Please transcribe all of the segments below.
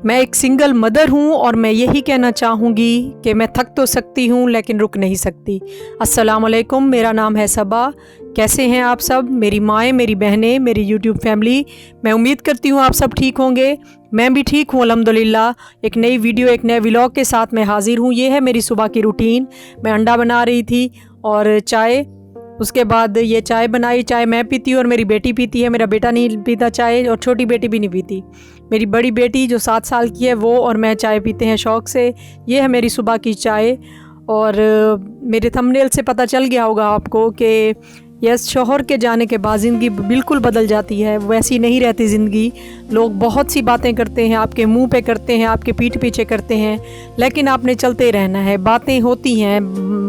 मैं एक single mother हूँ और मैं यही कहना चाहूँगी कि मैं थक तो सकती हूँ लेकिन रुक नहीं सकती। अस्सलाम वालेकुम, मेरा नाम है सबा। कैसे हैं आप सब, मेरी माएँ, मेरी बहनें, मेरी यूट्यूब फैमिली। मैं उम्मीद करती हूँ आप सब ठीक होंगे। मैं भी ठीक हूँ अल्हम्दुलिल्लाह। एक नई वीडियो, एक नए व्लॉग के साथ मैं हाज़िर हूँ। ये है मेरी सुबह की रूटीन। मैं अंडा बना रही थी और चाय, उसके बाद ये चाय बनाई। चाय मैं पीती हूँ और मेरी बेटी पीती है। मेरा बेटा नहीं पीता चाय और छोटी बेटी भी नहीं पीती। मेरी बड़ी बेटी जो 7 साल की है वो और मैं चाय पीते हैं शौक़ से। ये है मेरी सुबह की चाय। और मेरे थंबनेल से पता चल गया होगा आपको कि यस, शौहर के जाने के बाद ज़िंदगी बिल्कुल बदल जाती है। वैसी नहीं रहती ज़िंदगी। लोग बहुत सी बातें करते हैं, आपके मुंह पे करते हैं, आपके पीठ पीछे करते हैं, लेकिन आपने चलते रहना है। बातें होती हैं,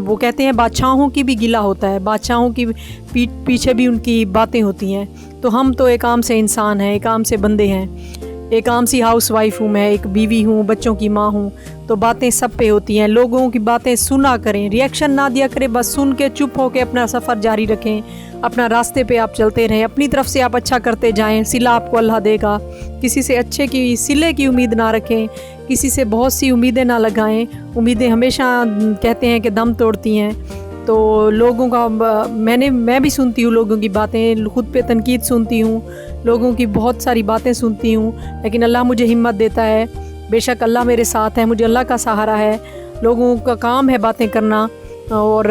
वो कहते हैं बादशाहों की भी गिला होता है, बादशाहों की पीठ पीछे भी उनकी बातें होती हैं। तो हम तो एक आम से इंसान हैं, एक आम से बंदे हैं। एक आम सी हाउस वाइफ हूँ मैं, एक बीवी हूँ, बच्चों की माँ हूँ। तो बातें सब पे होती हैं। लोगों की बातें सुना करें, रिएक्शन ना दिया करें, बस सुन के चुप होकर अपना सफ़र जारी रखें। अपना रास्ते पे आप चलते रहें, अपनी तरफ से आप अच्छा करते जाएं। सिला आपको अल्लाह देगा। किसी से अच्छे की सिले की उम्मीद ना रखें, किसी से बहुत सी उम्मीदें ना लगाएं। उम्मीदें हमेशा कहते हैं कि दम तोड़ती हैं। तो लोगों का मैं भी सुनती हूँ लोगों की बातें, खुद पे तनकीद सुनती हूँ, लोगों की बहुत सारी बातें सुनती हूँ, लेकिन अल्लाह मुझे हिम्मत देता है। बेशक अल्लाह मेरे साथ है, मुझे अल्लाह का सहारा है। लोगों का काम है बातें करना, और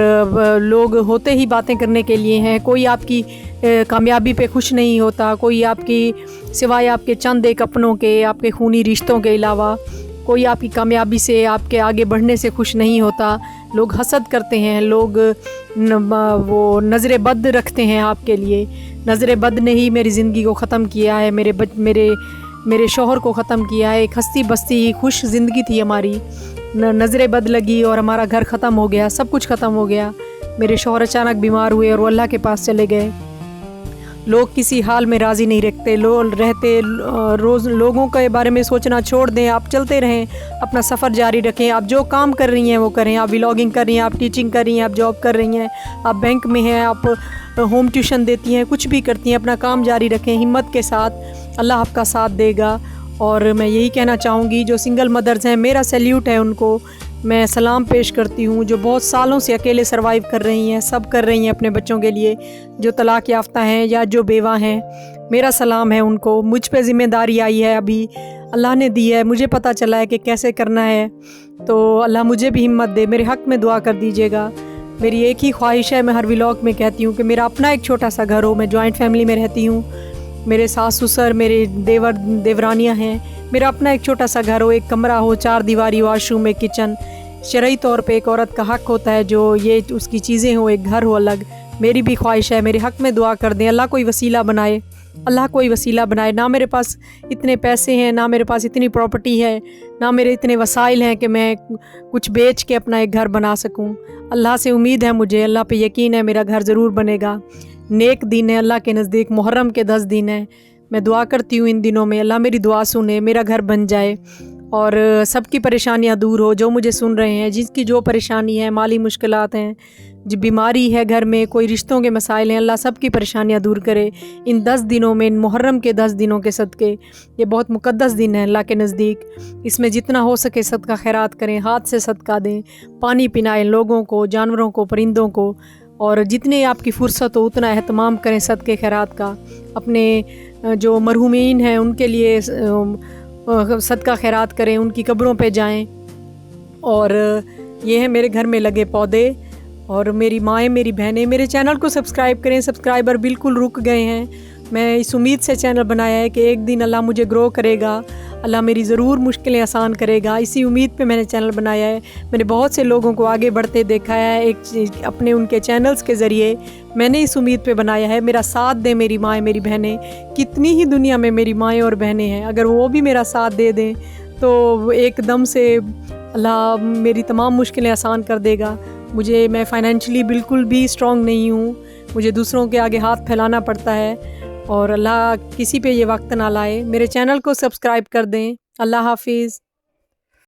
लोग होते ही बातें करने के लिए हैं। कोई आपकी कामयाबी पे खुश नहीं होता, कोई आपकी सिवाय आपके चंद एक अपनों के, आपके खूनी रिश्तों के अलावा कोई आपकी कामयाबी से, आपके आगे बढ़ने से खुश नहीं होता। लोग हसद करते हैं, लोग वो नज़र बद रखते हैं आपके लिए। नज़र बद ने ही मेरी ज़िंदगी को ख़त्म किया है, मेरे शौहर को ख़त्म किया है। एक हंसती बसती खुश ज़िंदगी थी हमारी, नज़र बद लगी और हमारा घर ख़त्म हो गया, सब कुछ ख़त्म हो गया। मेरे शौहर अचानक बीमार हुए और वो अल्लाह के पास चले गए। लोग किसी हाल में राज़ी नहीं रखते, रोज़ लोगों के बारे में सोचना छोड़ दें। आप चलते रहें, अपना सफ़र जारी रखें। आप जो काम कर रही हैं वो करें। आप व्लॉगिंग कर रही हैं, आप टीचिंग कर रही हैं, आप जॉब कर रही हैं, आप बैंक में हैं, आप होम ट्यूशन देती हैं, कुछ भी करती हैं, अपना काम जारी रखें हिम्मत के साथ। अल्लाह आपका साथ देगा। और मैं यही कहना चाहूँगी, जो सिंगल मदर्स हैं, मेरा सैल्यूट है उनको। मैं सलाम पेश करती हूँ, जो बहुत सालों से अकेले सरवाइव कर रही हैं, सब कर रही हैं अपने बच्चों के लिए, जो तलाक याफ्ता हैं या जो बेवा हैं। मेरा सलाम है उनको। मुझ पे ज़िम्मेदारी आई है, अभी अल्लाह ने दी है, मुझे पता चला है कि कैसे करना है। तो अल्लाह मुझे भी हिम्मत दे। मेरे हक़ में दुआ कर दीजिएगा। मेरी एक ही ख्वाहिश है, मैं हर व्लॉग में कहती हूँ कि मेरा अपना एक छोटा सा घर हो। मैं जॉइंट फैमिली में रहती हूँ, मेरे सास ससुर, मेरे देवर देवरानियाँ हैं। मेरा अपना एक छोटा सा घर हो, एक कमरा हो, 4 दीवारी, वॉशरूम, एक किचन। शरई तौर पे एक औरत का हक़ होता है जो ये उसकी चीज़ें हो, एक घर हो अलग। मेरी भी ख्वाहिश है, मेरे हक़ में दुआ कर दें। अल्लाह कोई वसीला बनाए, अल्लाह कोई वसीला बनाए। ना मेरे पास इतने पैसे हैं, ना मेरे पास इतनी प्रॉपर्टी है, ना मेरे इतने वसाइल हैं कि मैं कुछ बेच के अपना एक घर बना सकूं। अल्लाह से उम्मीद है मुझे, अल्लाह पे यकीन है, मेरा घर ज़रूर बनेगा। नेक दिन है अल्लाह के नज़दीक, मुहर्रम के 10 दिन है। मैं दुआ करती हूँ इन दिनों में अल्लाह मेरी दुआ सुने, मेरा घर बन जाए और सबकी परेशानियाँ दूर हो। जो मुझे सुन रहे हैं, जिसकी जो परेशानी है, माली मुश्किलात हैं, जो बीमारी है घर में, कोई रिश्तों के मसाइल हैं, अल्लाह सबकी परेशानियाँ दूर करे इन 10 दिनों में, इन मुहर्रम के 10 दिनों के सदक़े। ये बहुत मुक़द्दस दिन है अल्लाह के नज़दीक। इसमें जितना हो सके सदका खैरात करें, हाथ से सदका दें, पानी पिलाएं लोगों को, जानवरों को, परिंदों को, और जितने आपकी फ़ुर्सत हो उतना एहतमाम करें सदके खैरात का। अपने जो मरहूमीन हैं उनके लिए सदका खैरात करें, उनकी कब्रों पे जाएं। और ये है मेरे घर में लगे पौधे। और मेरी माएँ, मेरी बहनें, मेरे चैनल को सब्सक्राइब करें। सब्सक्राइबर बिल्कुल रुक गए हैं। मैं इस उम्मीद से चैनल बनाया है कि एक दिन अल्लाह मुझे ग्रो करेगा, अल्लाह मेरी ज़रूर मुश्किलें आसान करेगा। इसी उम्मीद पे मैंने चैनल बनाया है। मैंने बहुत से लोगों को आगे बढ़ते देखा है, एक अपने उनके चैनल्स के ज़रिए मैंने इस उम्मीद पे बनाया है। मेरा साथ दे मेरी माएँ, मेरी बहनें। कितनी ही दुनिया में मेरी माएँ और बहनें हैं, अगर वो भी मेरा साथ दे दें तो एकदम से अल्लाह मेरी तमाम मुश्किलें आसान कर देगा। मैं फ़ाइनेंशियली बिल्कुल भी स्ट्रॉन्ग नहीं हूँ, मुझे दूसरों के आगे हाथ फैलाना पड़ता है, और अल्लाह किसी पे ये वक्त ना लाए। मेरे चैनल को सब्सक्राइब कर दें। अल्लाह हाफिज़।